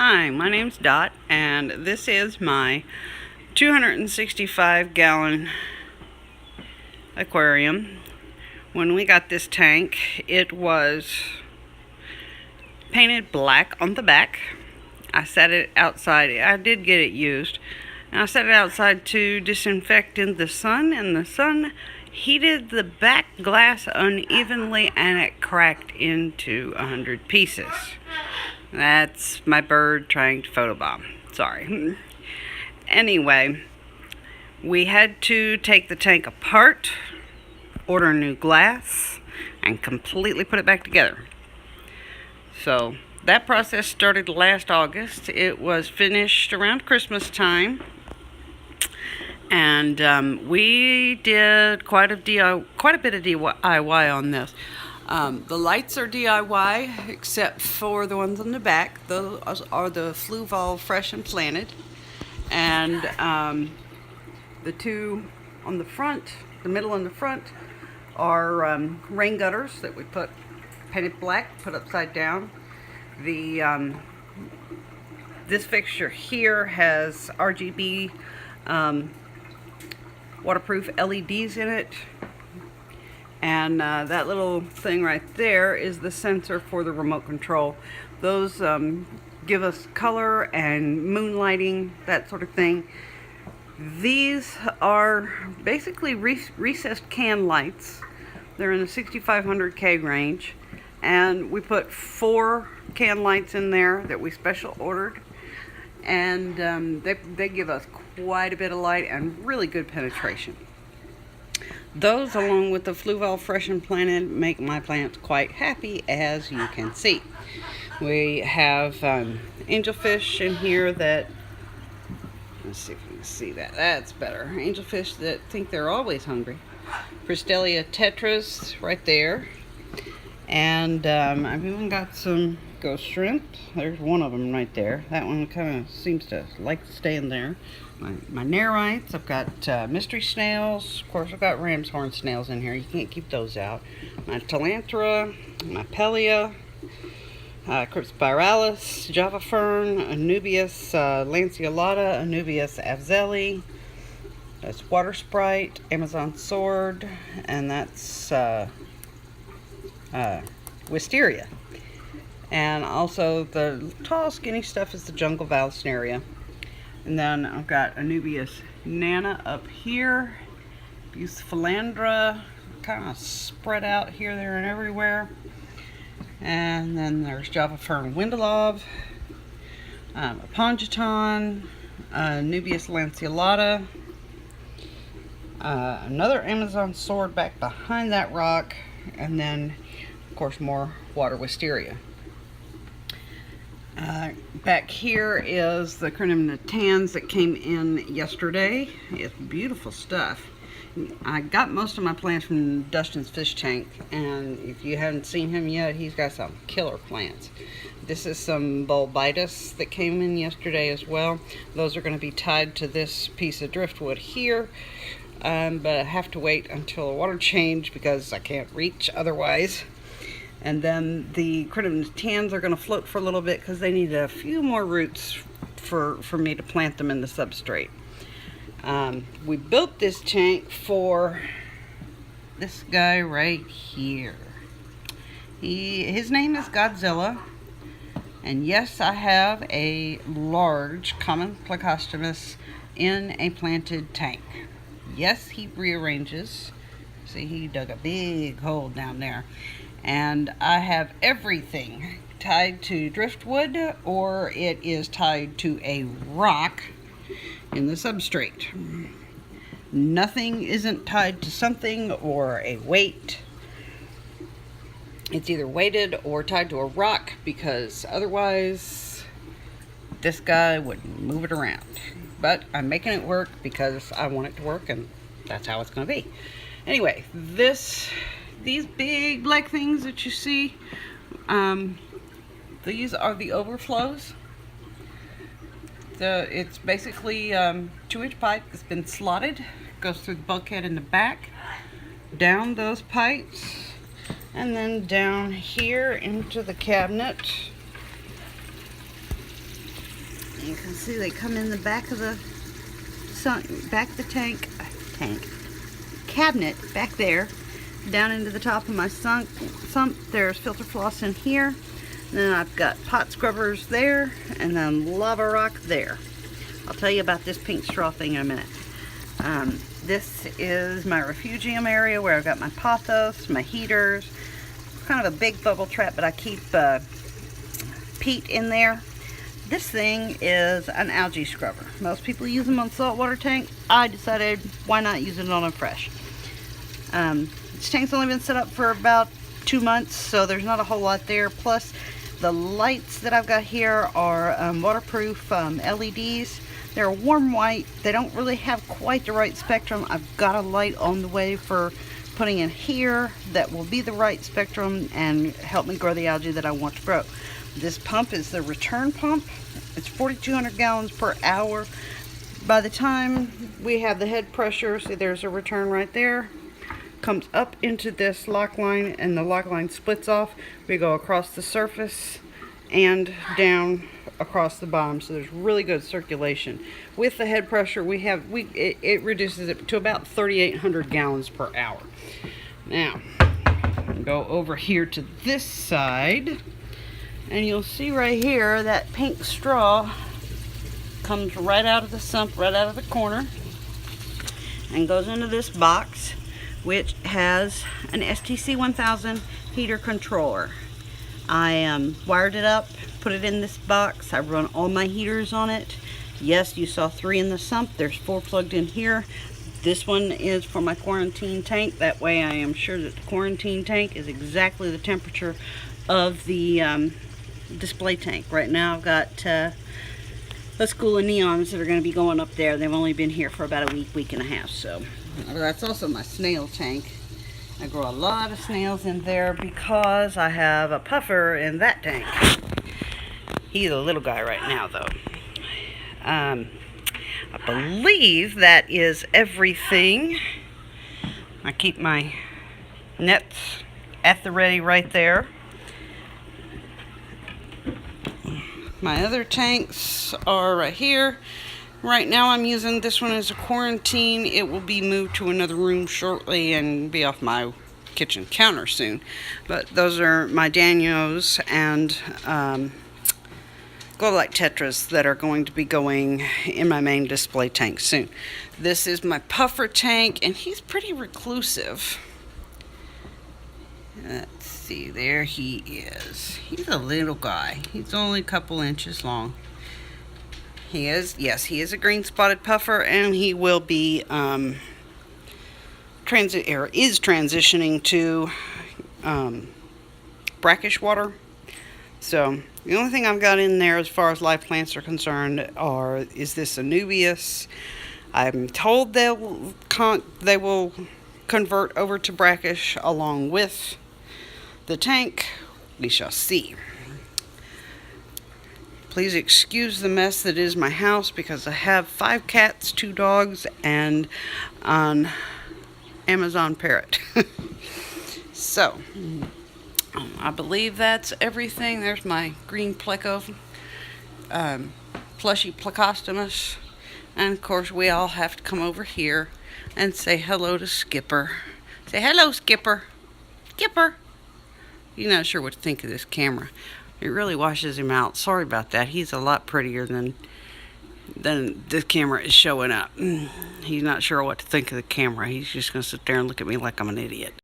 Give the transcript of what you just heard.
Hi, my name's Dot, and this is my 265-gallon aquarium. When we got this tank, it was painted black on the back. I set it outside. I did get it used. And I set it outside to disinfect in the sun, and the sun heated the back glass unevenly, and it cracked into 100 pieces. That's my bird trying to photobomb. Sorry. Anyway, we had to take the tank apart, order new glass, and completely put it back together. So that process started last August. It was finished around Christmas time. And we did quite a bit of DIY on this. The lights are DIY, except for the ones on the back. Those are the Fluval Fresh and Planted. And the two on the front, the middle and the front, are rain gutters that we painted black, put upside down. This fixture here has RGB waterproof LEDs in it. And that little thing right there is the sensor for the remote control. Those give us color and moonlighting, that sort of thing. These are basically recessed can lights. They're in the 6500K range. And we put 4 can lights in there that we special ordered. And they give us quite a bit of light and really good penetration. Those, along with the Fluval Fresh and Planted, make my plants quite happy, as you can see. We have angelfish in here that, let's see if you can see that. That's better. Angelfish that think they're always hungry. Pristelia tetras right there. And I've even got some ghost shrimp. There's one of them right there. That one kind of seems to like to stay in there. My Nerites, I've got mystery snails. Of course, I've got ram's horn snails in here. You can't keep those out. My Tillandra, my Pellia, Cryptospiralis, Java Fern, Anubias lanceolata, Anubias avzeli. That's Water Sprite, Amazon Sword, and that's Wisteria. And also the tall, skinny stuff is the Jungle Vallisneria. And then I've got Anubias nana up here, Bucephalandra, kind of spread out here, there, and everywhere. And then there's Java Fern Windelov, Pongeton, Anubias lanceolata, another Amazon Sword back behind that rock, and then, of course, more water wisteria. Back here is the Crinum natans that came in yesterday. It's beautiful stuff. I got most of my plants from Dustin's fish tank, and if you haven't seen him yet, he's got some killer plants. This is some Bulbitis that came in yesterday as well. Those are going to be tied to this piece of driftwood here, but I have to wait until the water change because I can't reach otherwise. And then the Crinum natans are going to float for a little bit because they need a few more roots for me to plant them in the substrate. We built this tank for this guy right here. His name is Godzilla. And yes, I have a large common Plecostomus in a planted tank. Yes, he rearranges. See, he dug a big hole down there. And I have everything tied to driftwood, or it is tied to a rock in the substrate. Nothing isn't tied to something or a weight. It's either weighted or tied to a rock, because otherwise this guy wouldn't move it around. But I'm making it work because I want it to work, and that's how it's going to be. Anyway, these big black things that you see, these are the overflows. It's basically 2-inch pipe that's been slotted, goes through the bulkhead in the back, down those pipes, and then down here into the cabinet. you can see they come in the back of the tank cabinet back there, down into the top of my sump. There's filter floss in here, and then I've got pot scrubbers there, and then lava rock there. I'll tell you about this pink straw thing in a minute. This is my refugium area where I've got my pothos, my heaters. It's kind of a big bubble trap, but I keep peat in there. This thing is an algae scrubber. Most people use them on saltwater tank. I decided why not use it on a fresh. This tank's only been set up for about 2 months, so there's not a whole lot there. Plus, the lights that I've got here are waterproof LEDs. They're warm white. They don't really have quite the right spectrum. I've got a light on the way for putting in here that will be the right spectrum and help me grow the algae that I want to grow. This pump is the return pump. It's 4,200 gallons per hour. By the time we have the head pressure, see there's a return right there, comes up into this lock line, and the lock line splits off. We go across the surface and down across the bottom, so there's really good circulation. With the head pressure, it reduces it to about 3,800 gallons per hour. Now, go over here to this side, and you'll see right here that pink straw comes right out of the sump, right out of the corner, and goes into this box, which has an STC 1000 heater controller. I wired it up, put it in this box. I run all my heaters on it. Yes, you saw 3 in the sump. There's 4 plugged in here. This one is for my quarantine tank. That way I am sure that the quarantine tank is exactly the temperature of the display tank. Right now I've got a school of neons that are going to be going up there. They've only been here for about a week and a half. So that's also my snail tank. I grow a lot of snails in there because I have a puffer in that tank. He's a little guy right now, though. I believe that is everything. I keep my nets at the ready right there. My other tanks are right here. Right now I'm using this one as a quarantine. It will be moved to another room shortly and be off my kitchen counter soon. But those are my Danios and Glow Light Tetras that are going to be going in my main display tank soon. This is my puffer tank, and he's pretty reclusive. Let's see, there he is. He's a little guy. He's only a couple inches long. He is, yes, he is a green spotted puffer, and he will be transitioning to brackish water. So the only thing I've got in there as far as live plants are concerned is this Anubias. I'm told they will convert over to brackish along with the tank. We shall see. Please excuse the mess that is my house because I have 5 cats, 2 dogs, and an Amazon parrot. So, I believe that's everything. There's my green pleco, plushy plecostomus. And of course, we all have to come over here and say hello to Skipper. Say hello, Skipper. Skipper. You're not sure what to think of this camera. It really washes him out. Sorry about that. He's a lot prettier than this camera is showing up. He's not sure what to think of the camera. He's just going to sit there and look at me like I'm an idiot.